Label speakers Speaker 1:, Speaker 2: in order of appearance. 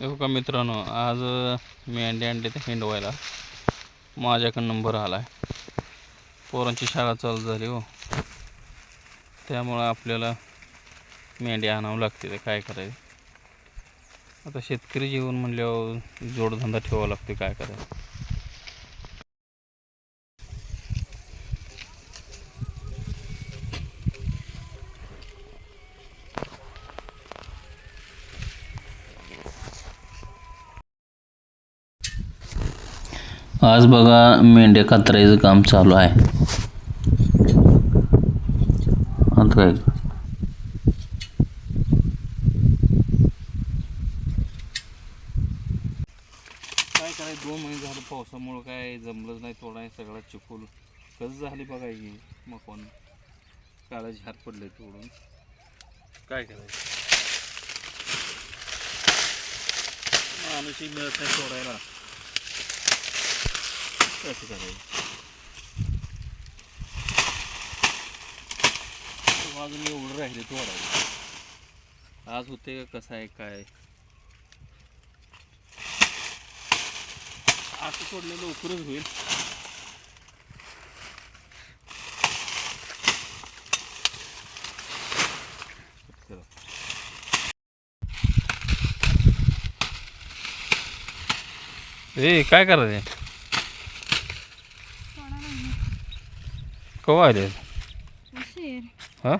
Speaker 1: हो का मित्रांनो, आज मेंढ्या आणले ते हिंडवायला. माझ्याकडं नंबर आला आहे. पोरांची शाळा चालू झाली हो, त्यामुळं आपल्याला मेंढ्या आणावं लागते. ते काय करायचं आता, शेतकरी जीवन म्हणल्यावर जोडधंदा ठेवावा लागते. काय करायचं. आज बघा, मेंढ्या कातरायचं काम चालू आहे. आता काय करायचं, 2 महिने झालं पावसामुळं काय जमलंच नाही. थोडा सगळा चिखल कसं झाली बघा. की मग कोण काळाची हात पडले तोडून. काय करायचं, माणूसही मिळत नाही सोडायला. कसं करायचं. अजून एवढं राहिले तोडायला. आज होते का कसं आहे काय. असं सोडलं लवकरच होईल. ए काय करायचं, कवा आले. हा